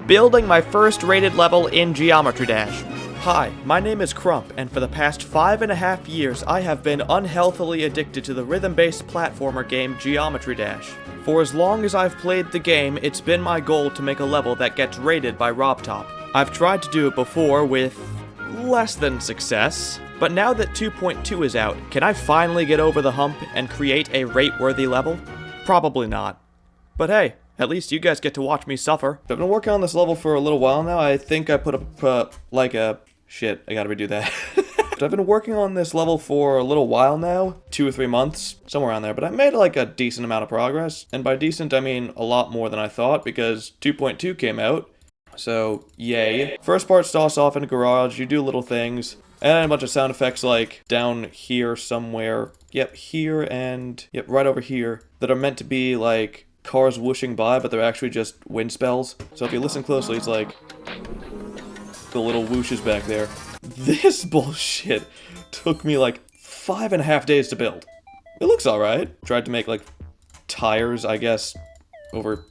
building my first rated level in Geometry Dash. Hi, my name is Crump, and for the past 5.5 years I have been unhealthily addicted to the rhythm-based platformer game Geometry Dash. For as long as I've played the game, it's been my goal to make a level that gets rated by RobTop. I've tried to do it before with less than success, but now that 2.2 is out, can I finally get over the hump and create a rate-worthy level? Probably not. But hey, at least you guys get to watch me suffer. I've been working on this level for a little while now. I think I put up, shit, I gotta redo that. I've been working on this level for a little while now, 2 or 3 months, somewhere around there, but I made like a decent amount of progress. And by decent, I mean a lot more than I thought, because 2.2 came out, so yay. First part starts off in a garage, you do little things, and a bunch of sound effects like down here somewhere, yep, here and, yep, right over here, that are meant to be like cars whooshing by, but they're actually just wind spells. So if you listen closely, it's like the little whooshes back there. This bullshit took me like 5.5 days to build. It looks alright. Tried to make like tires, I guess, over...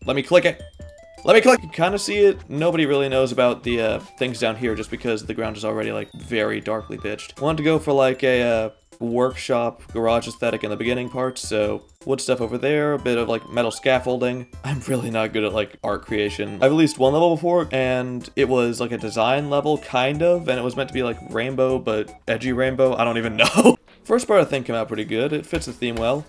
Let me click it! Let me click! You kind of see it. Nobody really knows about the things down here just because the ground is already like very darkly pitched. Wanted to go for like a workshop garage aesthetic in the beginning parts, so wood stuff over there, a bit of like metal scaffolding. I'm really not good at like art creation. I've released one level before and it was like a design level kind of, and it was meant to be like rainbow but edgy rainbow. I don't even know. First part I think came out pretty good. It fits the theme well.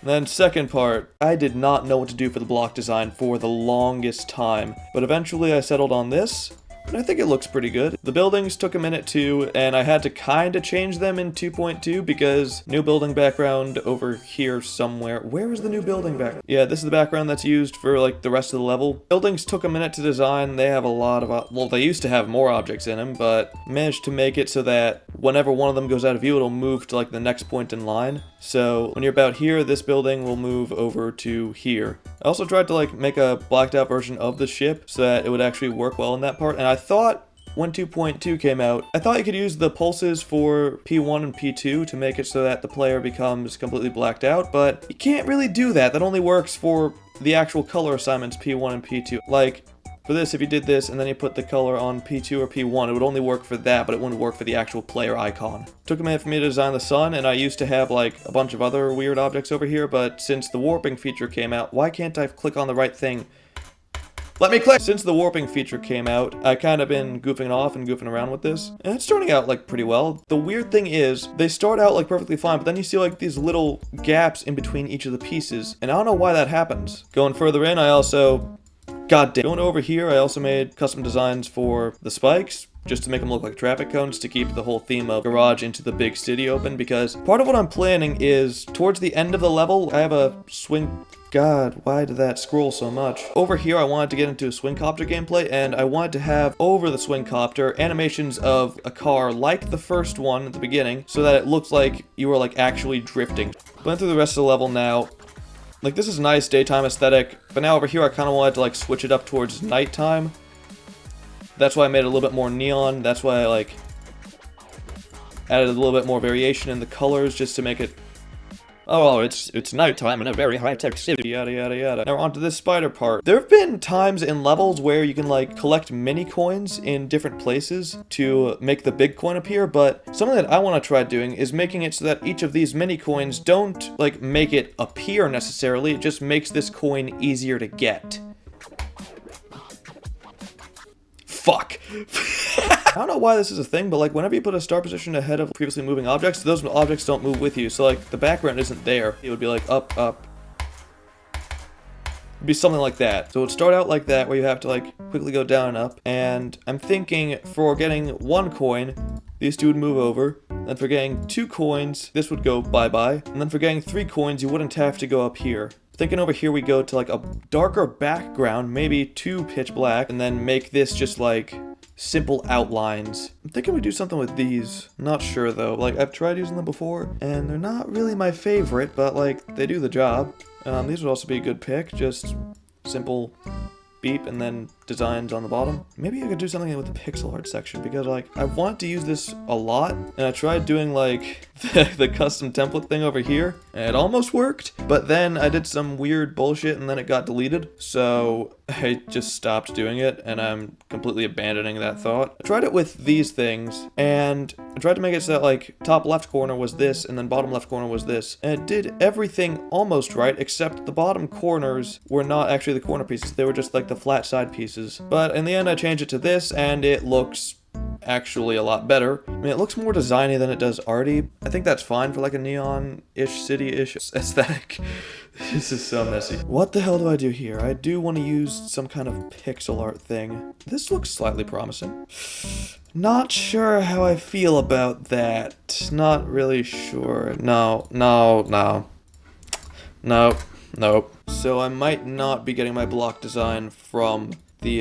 Then second part, I did not know what to do for the block design for the longest time, but eventually I settled on this. And I think it looks pretty good. The buildings took a minute too, and I had to kind of change them in 2.2 because new building background over here somewhere. Where is the new building background? Yeah, this is the background that's used for like the rest of the level. Buildings took a minute to design. They have a lot of, well, they used to have more objects in them, but managed to make it so that whenever one of them goes out of view, it'll move to like the next point in line. So when you're about here, this building will move over to here. I also tried to like make a blacked out version of the ship so that it would actually work well in that part, and I thought when 2.2 came out, I thought you could use the pulses for P1 and P2 to make it so that the player becomes completely blacked out, but you can't really do that. That only works for the actual color assignments P1 and P2. Like, for this, if you did this and then you put the color on P2 or P1, it would only work for that, but it wouldn't work for the actual player icon. Took a minute for me to design the sun, and I used to have like a bunch of other weird objects over here, but since the warping feature came out, why can't I click on the right thing? Let me click! Since the warping feature came out, I kind of been goofing off and goofing around with this, and it's turning out like pretty well. The weird thing is, they start out like perfectly fine, but then you see like these little gaps in between each of the pieces, and I don't know why that happens. Going further in, I also... God damn. Going over here, I also made custom designs for the spikes, just to make them look like traffic cones to keep the whole theme of garage into the big city open, because part of what I'm planning is, towards the end of the level, I have a swing... God, why did that scroll so much? Over here, I wanted to get into a swing copter gameplay, and I wanted to have over the swing copter animations of a car like the first one at the beginning, so that it looks like you were like actually drifting. Went through the rest of the level now. Like, this is a nice daytime aesthetic, but now over here I kind of wanted to like switch it up towards nighttime. That's why I made it a little bit more neon. That's why I like added a little bit more variation in the colors just to make it... Oh, it's nighttime in a very high-tech city, yada yada yada. Now onto this spider part. There have been times in levels where you can like collect mini coins in different places to make the big coin appear, but something that I want to try doing is making it so that each of these mini coins don't like make it appear necessarily, it just makes this coin easier to get. Fuck. I don't know why this is a thing, but like whenever you put a start position ahead of previously moving objects, those objects don't move with you. So like the background isn't there. It would be like up, up. It'd be something like that. So it would start out like that where you have to like quickly go down and up. And I'm thinking for getting 1 coin, these two would move over. Then for getting 2 coins, this would go bye-bye. And then for getting 3 coins, you wouldn't have to go up here. Thinking over here we go to like a darker background, maybe 2 pitch black, and then make this just like simple outlines. I'm thinking we do something with these. Not sure though. Like I've tried using them before, and they're not really my favorite, but like they do the job. These would also be a good pick. Just simple beep and then designs on the bottom. Maybe I could do something with the pixel art section because like I want to use this a lot, and I tried doing like the custom template thing over here and it almost worked, but then I did some weird bullshit and then it got deleted. So I just stopped doing it, and I'm completely abandoning that thought. I tried it with these things, and I tried to make it so that, like, top left corner was this, and then bottom left corner was this. And it did everything almost right, except the bottom corners were not actually the corner pieces. They were just, like, the flat side pieces. But in the end, I changed it to this, and it looks actually a lot better. I mean, it looks more designy than it does arty. I think that's fine for like a neon-ish, city-ish aesthetic. This is so messy. What the hell do I do here? I do want to use some kind of pixel art thing. This looks slightly promising. Not sure how I feel about that. Not really sure. No. So I might not be getting my block design from the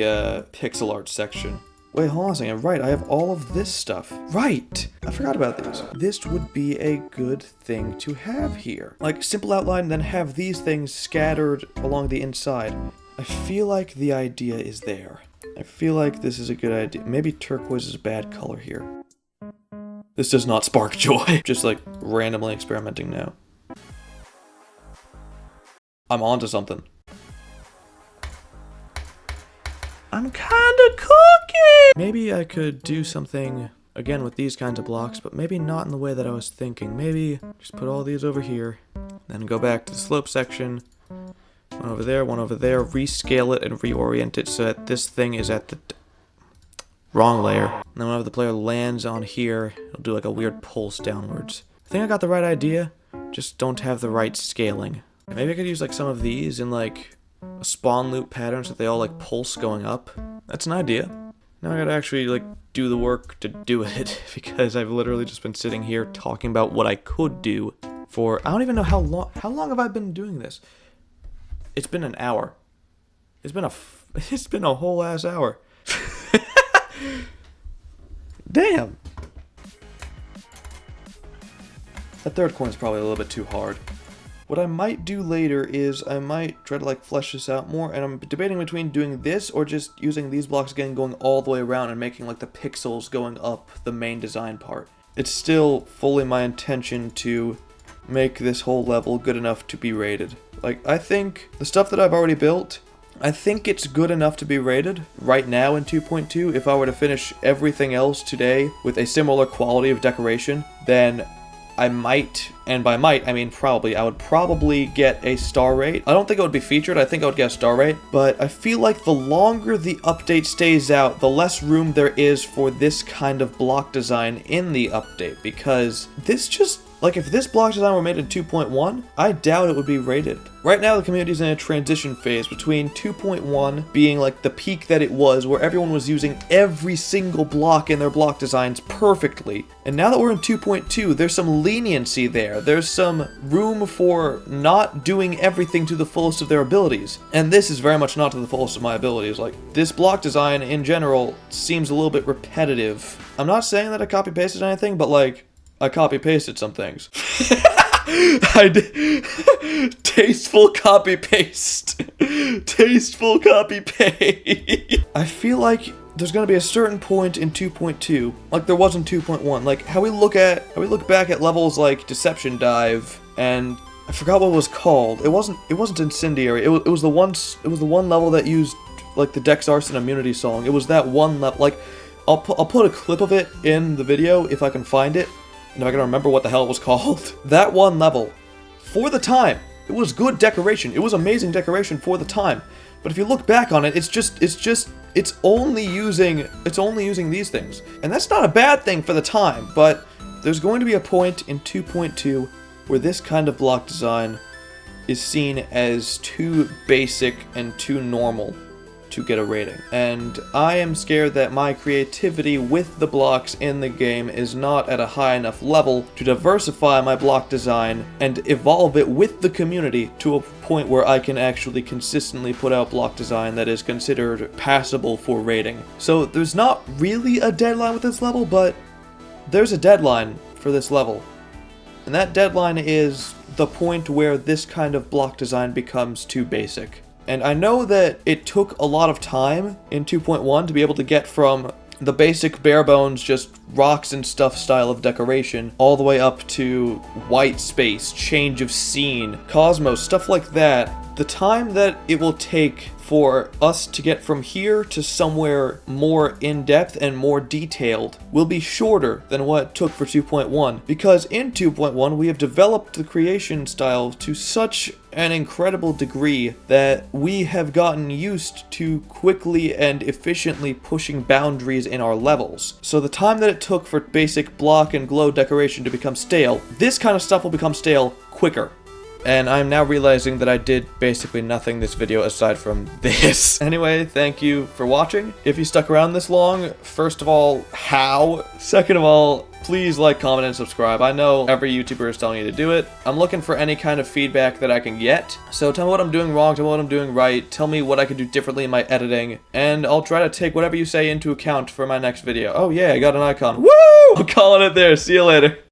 pixel art section. Wait, hold on a second. Right, I have all of this stuff. Right! I forgot about these. This would be a good thing to have here. Like, simple outline, then have these things scattered along the inside. I feel like the idea is there. I feel like this is a good idea. Maybe turquoise is a bad color here. This does not spark joy. Just, like, randomly experimenting now. I'm onto something. I'm kinda cooking! Maybe I could do something, again, with these kinds of blocks, but maybe not in the way that I was thinking. Maybe just put all these over here, then go back to the slope section, one over there, rescale it and reorient it so that this thing is at the wrong layer. And then whenever the player lands on here, it'll do like a weird pulse downwards. I think I got the right idea, just don't have the right scaling. Maybe I could use like some of these in like a spawn loop pattern so that they all like pulse going up. That's an idea. Now I gotta actually like do the work to do it because I've literally just been sitting here talking about what I could do for I don't even know how long. How long have I been doing this? It's been an hour. It's been a whole ass hour. Damn. That third coin is probably a little bit too hard. What I might do later is I might try to like flesh this out more, and I'm debating between doing this or just using these blocks again, going all the way around and making like the pixels going up the main design part. It's still fully my intention to make this whole level good enough to be rated. Like, I think the stuff that I've already built, I think it's good enough to be rated right now in 2.2. If I were to finish everything else today with a similar quality of decoration, then I might, and by might, I mean probably, I would probably get a star rate. I don't think it would be featured, I think I would get a star rate, but I feel like the longer the update stays out, the less room there is for this kind of block design in the update, because this just, like, if this block design were made in 2.1, I doubt it would be rated. Right now, the community's in a transition phase between 2.1 being like the peak that it was, where everyone was using every single block in their block designs perfectly. And now that we're in 2.2, there's some leniency there. There's some room for not doing everything to the fullest of their abilities. And this is very much not to the fullest of my abilities. Like, this block design in general seems a little bit repetitive. I'm not saying that I copy-pasted anything, but like, I copy-pasted some things. I did. Tasteful copy-paste. Tasteful copy-paste. I feel like there's gonna be a certain point in 2.2, like there was in 2.1. Like how we look back at levels like Deception Dive, and I forgot what it was called. It wasn't Incendiary. It was the one level that used like the Dex Arson Immunity song. It was that one level. Like I'll put a clip of it in the video if I can find it. And if I can remember what the hell it was called. That one level, for the time, it was good decoration. It was amazing decoration for the time. But if you look back on it, it's only using these things. And that's not a bad thing for the time, but there's going to be a point in 2.2 where this kind of block design is seen as too basic and too normal to get a rating. And I am scared that my creativity with the blocks in the game is not at a high enough level to diversify my block design and evolve it with the community to a point where I can actually consistently put out block design that is considered passable for rating. So there's not really a deadline with this level, but there's a deadline for this level. And that deadline is the point where this kind of block design becomes too basic. And I know that it took a lot of time in 2.1 to be able to get from the basic bare bones, just rocks and stuff style of decoration, all the way up to white space, change of scene, cosmos, stuff like that. The time that it will take for us to get from here to somewhere more in-depth and more detailed will be shorter than what it took for 2.1, because in 2.1 we have developed the creation style to such an incredible degree that we have gotten used to quickly and efficiently pushing boundaries in our levels. So the time that it took for basic block and glow decoration to become stale, this kind of stuff will become stale quicker. And I'm now realizing that I did basically nothing this video aside from this. Anyway, thank you for watching. If you stuck around this long, first of all, how? Second of all, please like, comment, and subscribe. I know every YouTuber is telling you to do it. I'm looking for any kind of feedback that I can get. So tell me what I'm doing wrong, tell me what I'm doing right, tell me what I could do differently in my editing, and I'll try to take whatever you say into account for my next video. Oh yeah, I got an icon. Woo! I'm calling it there. See you later.